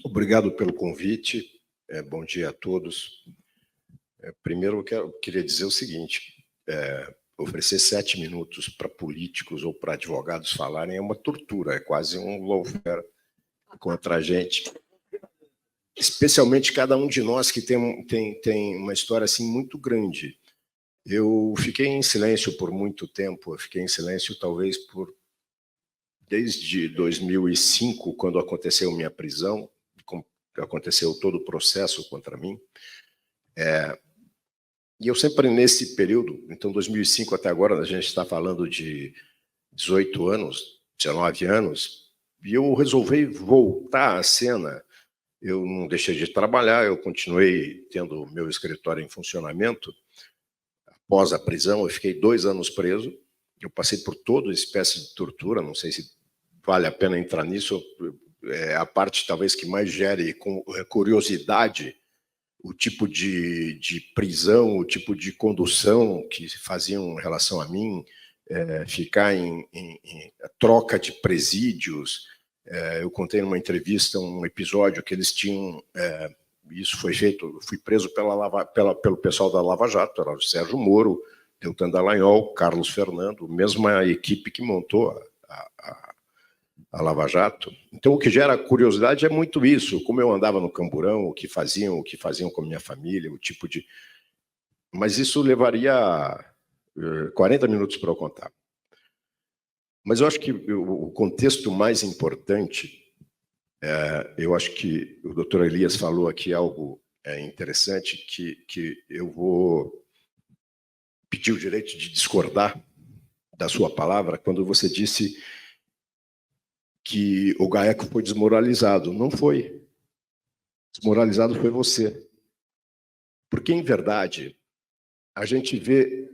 Obrigado pelo convite. Bom dia a todos. Primeiro, eu queria dizer o seguinte, oferecer 7 minutos para políticos ou para advogados falarem é uma tortura, é quase um lawfare contra a gente. Especialmente cada um de nós que tem uma história assim muito grande. Eu fiquei em silêncio por muito tempo, eu fiquei em silêncio talvez desde 2005, quando aconteceu minha prisão, aconteceu todo o processo contra mim. E eu sempre nesse período, então 2005 até agora, a gente está falando de 18 anos, 19 anos, e eu resolvi voltar à cena. Eu não deixei de trabalhar, eu continuei tendo meu escritório em funcionamento. Após a prisão, eu fiquei 2 anos preso, eu passei por toda espécie de tortura, não sei se vale a pena entrar nisso, é a parte talvez que mais gere curiosidade, o tipo de prisão, o tipo de condução que faziam em relação a mim, ficar em troca de presídios. Eu contei numa entrevista um episódio que eles tinham, isso foi feito, eu fui preso pelo pessoal da Lava Jato, era o Sérgio Moro, Deltan Dallagnol, Carlos Fernando, mesma equipe que montou a Lava Jato. Então, o que gera curiosidade é muito isso, como eu andava no camburão, o que faziam com a minha família, o tipo de... Mas isso levaria 40 minutos para eu contar. Mas eu acho que o contexto mais importante, eu acho que o doutor Elias falou aqui algo interessante, que eu vou pedir o direito de discordar da sua palavra, quando você disse que o GAECO foi desmoralizado. Não foi. Desmoralizado foi você. Porque, em verdade, a gente vê...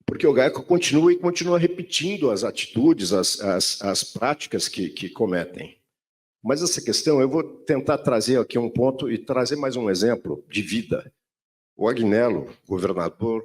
porque o GAECO continua repetindo as atitudes, as práticas que cometem. Mas essa questão, eu vou tentar trazer aqui um ponto e trazer mais um exemplo de vida. O Agnello, governador,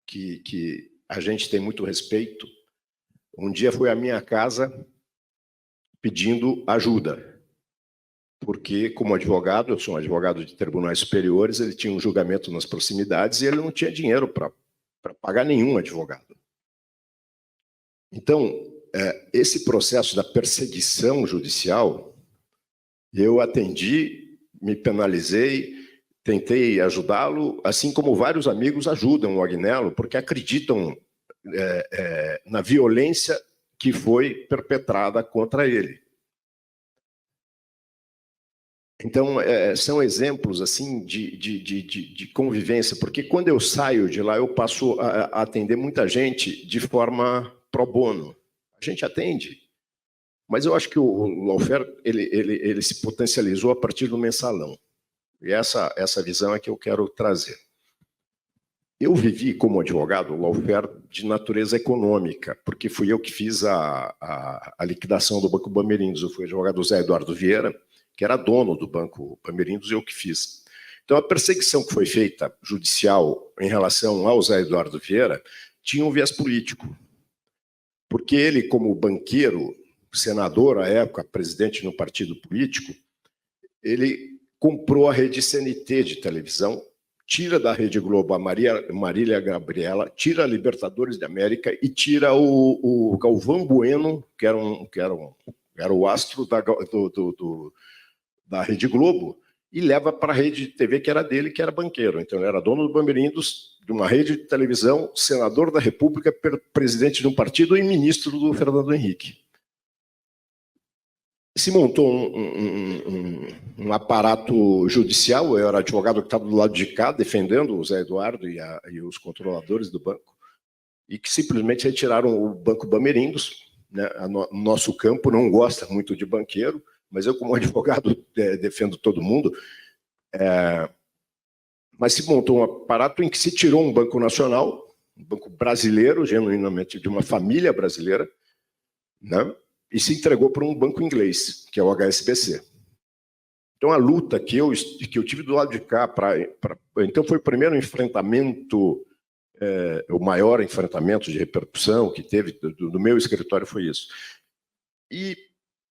que a gente tem muito respeito, um dia foi à minha casa pedindo ajuda, porque, como advogado, eu sou um advogado de tribunais superiores, ele tinha um julgamento nas proximidades e ele não tinha dinheiro para pagar nenhum advogado. Então, esse processo da perseguição judicial, eu atendi, me penalizei, tentei ajudá-lo, assim como vários amigos ajudam o Agnello, porque acreditam na violência que foi perpetrada contra ele. Então, são exemplos assim de convivência, porque quando eu saio de lá, eu passo a atender muita gente de forma pro bono. A gente atende, mas eu acho que o lawfare ele se potencializou a partir do mensalão. E essa visão é que eu quero trazer. Eu vivi como advogado o lawfare de natureza econômica, porque fui eu que fiz a liquidação do Banco Bamerindos. Eu fui advogado do Zé Eduardo Vieira, que era dono do Banco Bamerindos, eu que fiz. Então, a perseguição que foi feita, judicial, em relação ao Zé Eduardo Vieira, tinha um viés político. Porque ele, como banqueiro, senador à época, presidente no partido político, ele comprou a rede CNT de televisão, tira da Rede Globo a Marília Gabriela, tira a Libertadores de América e tira o Galvão Bueno, que era o astro da Rede Globo, e leva para a rede de TV que era dele, que era banqueiro. Então, ele era dono do Bamerindos, de uma rede de televisão, senador da República, presidente de um partido e ministro do Fernando Henrique. Se montou um aparato judicial, eu era advogado que estava do lado de cá, defendendo o Zé Eduardo e os controladores do banco, e que simplesmente retiraram o Banco Bamerindos. Né? Nosso campo não gosta muito de banqueiro, mas eu, como advogado, defendo todo mundo. Mas se montou um aparato em que se tirou um banco nacional, um banco brasileiro, genuinamente de uma família brasileira, né? E se entregou para um banco inglês, que é o HSBC. Então, a luta que eu tive do lado de cá, então foi o primeiro enfrentamento, o maior enfrentamento de repercussão que teve do meu escritório foi isso. E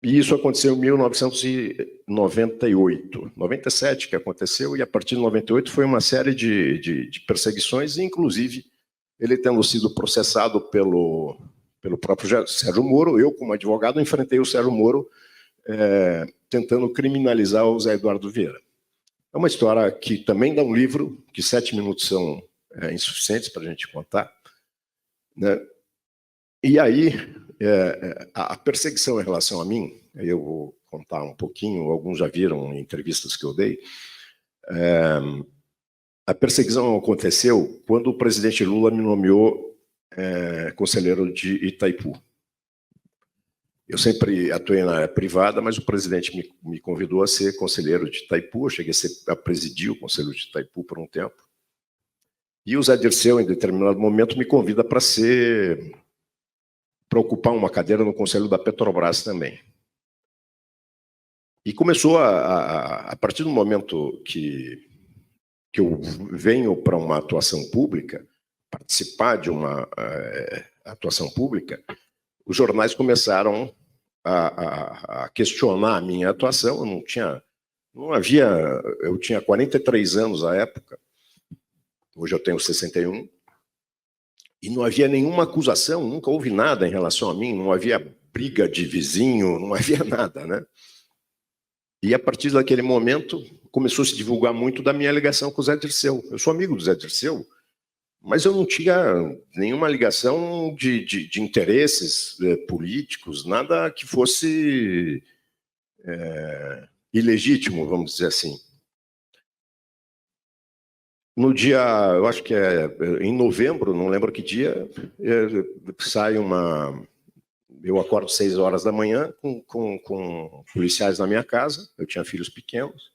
E isso aconteceu em 1998, 97 que aconteceu, e a partir de 98 foi uma série de perseguições, inclusive ele tendo sido processado pelo próprio Sérgio Moro. Eu, como advogado, enfrentei o Sérgio Moro tentando criminalizar o Zé Eduardo Vieira. É uma história que também dá um livro, que 7 minutos são insuficientes para a gente contar, né? E aí, a perseguição em relação a mim, eu vou contar um pouquinho, alguns já viram em entrevistas que eu dei, a perseguição aconteceu quando o presidente Lula me nomeou conselheiro de Itaipu. Eu sempre atuei na área privada, mas o presidente me convidou a ser conselheiro de Itaipu. Eu cheguei a presidir o Conselho de Itaipu por um tempo. E o Zé Dirceu, em determinado momento, me convida para ocupar uma cadeira no Conselho da Petrobras também. E começou, a partir do momento que eu venho para uma atuação pública, participar de uma atuação pública, os jornais começaram a questionar a minha atuação. Eu tinha 43 anos à época, hoje eu tenho 61, e não havia nenhuma acusação, nunca houve nada em relação a mim, não havia briga de vizinho, não havia nada, né? E a partir daquele momento começou a se divulgar muito da minha ligação com o Zé Dirceu. Eu sou amigo do Zé Dirceu, mas eu não tinha nenhuma ligação de interesses políticos, nada que fosse ilegítimo, vamos dizer assim. No dia, eu acho que em novembro, não lembro que dia, sai eu acordo 6 horas da manhã com policiais na minha casa. Eu tinha filhos pequenos.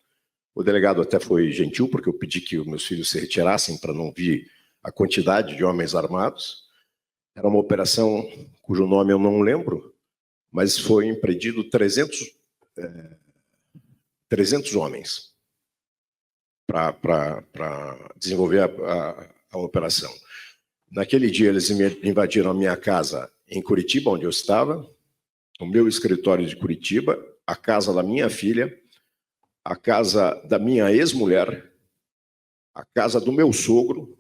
O delegado até foi gentil, porque eu pedi que os meus filhos se retirassem para não vir a quantidade de homens armados. Era uma operação cujo nome eu não lembro, mas foi empreendido 300 homens para desenvolver a operação. Naquele dia, eles invadiram a minha casa em Curitiba, onde eu estava, o meu escritório de Curitiba, a casa da minha filha, a casa da minha ex-mulher, a casa do meu sogro,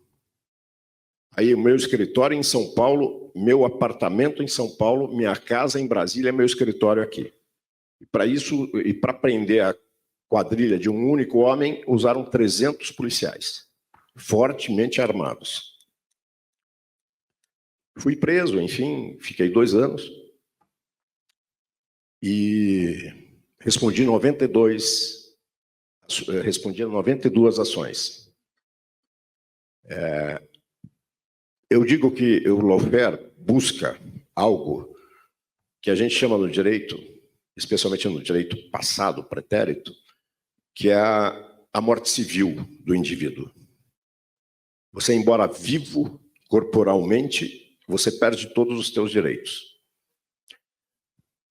aí o meu escritório em São Paulo, meu apartamento em São Paulo, minha casa em Brasília, meu escritório aqui. E para isso, e para prender a quadrilha de um único homem, usaram 300 policiais, fortemente armados. Fui preso, enfim, fiquei 2 anos e respondi 92 ações. Eu digo que o lawfare busca algo que a gente chama no direito, especialmente no direito passado, pretérito, que é a morte civil do indivíduo. Você, embora vivo corporalmente, você perde todos os seus direitos.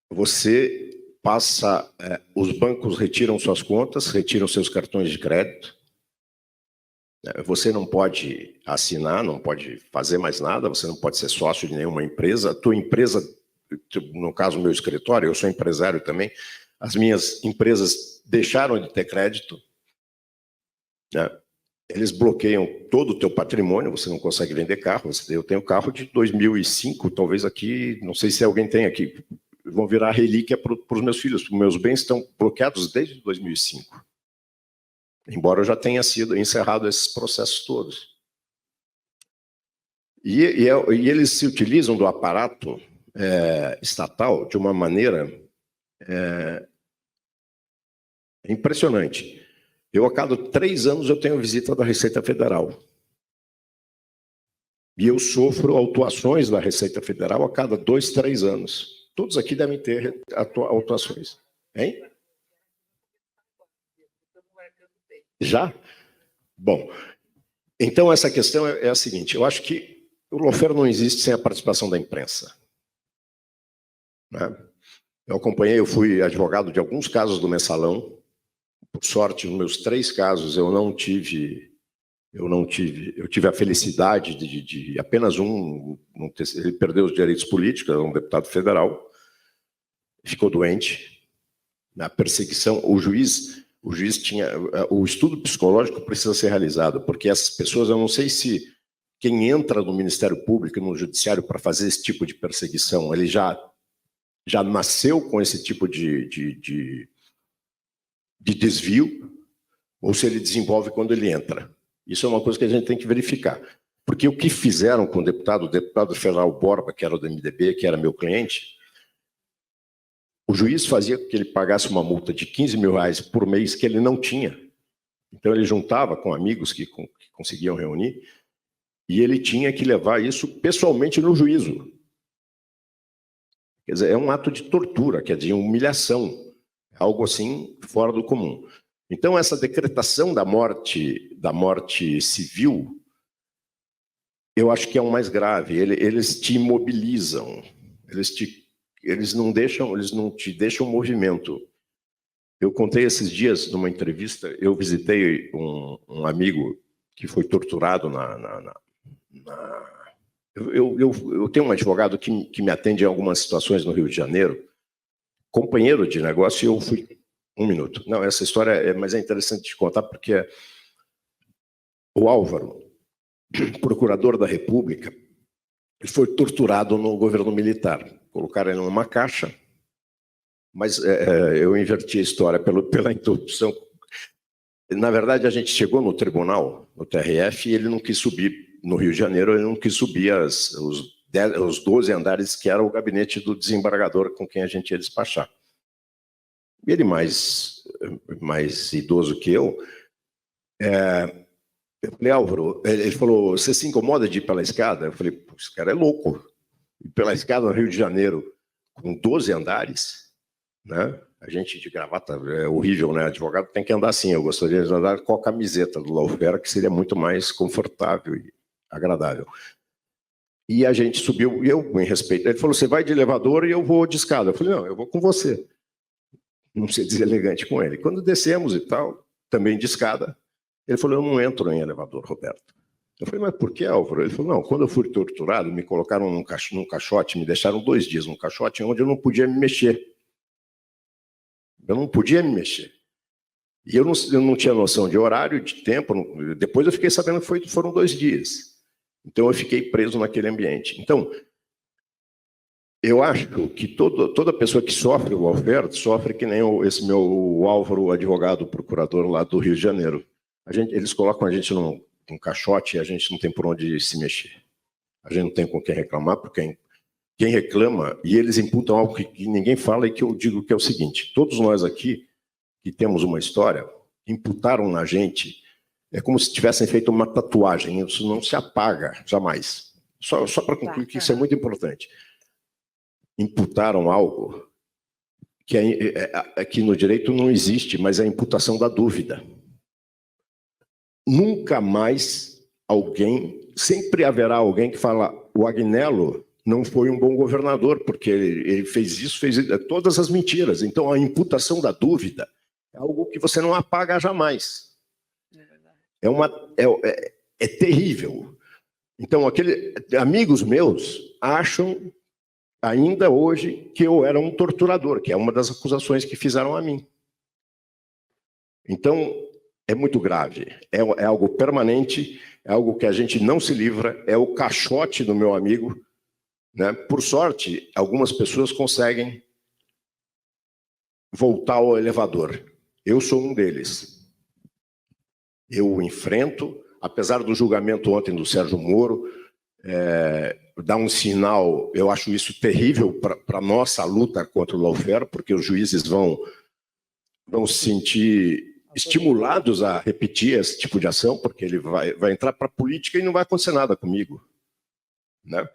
Você passa, os bancos retiram suas contas, retiram seus cartões de crédito. Você não pode assinar, não pode fazer mais nada, você não pode ser sócio de nenhuma empresa. A tua empresa, no caso, meu escritório, eu sou empresário também, as minhas empresas deixaram de ter crédito, né? Eles bloqueiam todo o teu patrimônio, você não consegue vender carro. Eu tenho carro de 2005, talvez aqui, não sei se alguém tem aqui, vão virar relíquia para os meus filhos. Meus bens estão bloqueados desde 2005. Embora eu já tenha sido encerrado esses processos todos. E eles se utilizam do aparato estatal de uma maneira impressionante. Eu, a cada 3 anos, eu tenho visita da Receita Federal. E eu sofro autuações da Receita Federal a cada 2, 3 anos. Todos aqui devem ter autuações. Hein? Já? Bom, então essa questão é a seguinte, eu acho que o lawfare não existe sem a participação da imprensa. Né? Eu fui advogado de alguns casos do Mensalão. Por sorte, nos meus 3 casos, eu tive a felicidade de apenas ele perdeu os direitos políticos, era um deputado federal. ficou doente. Na perseguição, o juiz tinha... O estudo psicológico precisa ser realizado, porque essas pessoas, eu não sei se quem entra no Ministério Público e no Judiciário para fazer esse tipo de perseguição, ele já nasceu com esse tipo de desvio, ou se ele desenvolve quando ele entra. Isso é uma coisa que a gente tem que verificar. Porque o que fizeram com o deputado federal Borba, que era do MDB, que era meu cliente, o juiz fazia que ele pagasse uma multa de R$15 mil por mês que ele não tinha. Então ele juntava com amigos que conseguiam reunir e ele tinha que levar isso pessoalmente no juízo. Quer dizer, é um ato de tortura, quer dizer, humilhação, algo assim fora do comum. Então essa decretação da morte civil, eu acho que é o mais grave. Eles te imobilizam, eles não te deixam movimento. Eu contei esses dias numa entrevista, eu visitei um amigo que foi torturado eu tenho um advogado que me atende em algumas situações no Rio de Janeiro, companheiro de negócio, e eu fui... Um minuto. Não, essa história mas é interessante de contar, porque o Álvaro, procurador da República, ele foi torturado no governo militar. Colocaram ele numa caixa, mas eu inverti a história pela introdução. Na verdade, a gente chegou no tribunal, no TRF, e ele não quis subir, no Rio de Janeiro, ele não quis subir os 12 andares que era o gabinete do desembargador com quem a gente ia despachar. Ele mais idoso que eu falei, Álvaro, ele falou, você se incomoda de ir pela escada? Eu falei, esse cara é louco. Ir pela escada no Rio de Janeiro, com 12 andares, né? A gente de gravata, é horrível, né? Advogado tem que andar assim. Eu gostaria de andar com a camiseta do lawfare, que seria muito mais confortável e agradável. E a gente subiu, e eu, em respeito, ele falou, você vai de elevador e eu vou de escada. Eu falei, não, eu vou com você. Não sei dizer elegante com ele. Quando descemos e tal, também de escada, ele falou, eu não entro em elevador, Roberto. Eu falei, mas por que, Álvaro? Ele falou, não, quando eu fui torturado, me colocaram num caixote, me deixaram 2 dias num caixote onde eu não podia me mexer. Eu não podia me mexer. E eu não tinha noção de horário, de tempo. Depois eu fiquei sabendo que foram 2 dias. Então eu fiquei preso naquele ambiente. Então, eu acho que toda pessoa que sofre o lawfare sofre que nem esse meu Álvaro, advogado, procurador lá do Rio de Janeiro. Eles colocam a gente num caixote e a gente não tem por onde se mexer. A gente não tem com quem reclamar, porque quem reclama, e eles imputam algo que ninguém fala e que eu digo que é o seguinte, todos nós aqui que temos uma história, imputaram na gente, é como se tivessem feito uma tatuagem, isso não se apaga jamais. Só para concluir que isso é muito importante. Imputaram algo que aqui no direito não existe, mas é a imputação da dúvida. Nunca mais sempre haverá alguém que fala, o Agnello não foi um bom governador, porque ele fez todas as mentiras. Então, a imputação da dúvida é algo que você não apaga jamais. É terrível. Então, amigos meus acham ainda hoje que eu era um torturador, que é uma das acusações que fizeram a mim. Então, é muito grave, é algo permanente, é algo que a gente não se livra, é o caixote do meu amigo, né? Por sorte, algumas pessoas conseguem voltar ao elevador. Eu sou um deles. Eu o enfrento, apesar do julgamento ontem do Sérgio Moro, dá um sinal, eu acho isso terrível para a nossa luta contra o lawfare, porque os juízes vão se sentir estimulados a repetir esse tipo de ação, porque ele vai entrar para a política e não vai acontecer nada comigo, né?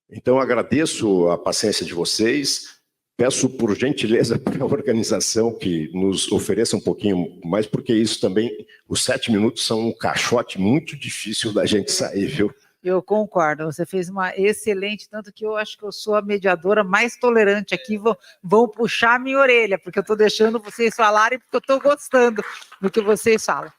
Então, agradeço a paciência de vocês, peço por gentileza para a organização que nos ofereça um pouquinho mais, porque isso também, os 7 minutos são um caixote muito difícil da gente sair, viu? Eu concordo, você fez uma excelente, tanto que eu acho que eu sou a mediadora mais tolerante aqui, vão puxar a minha orelha, porque eu estou deixando vocês falarem, porque eu estou gostando do que vocês falam.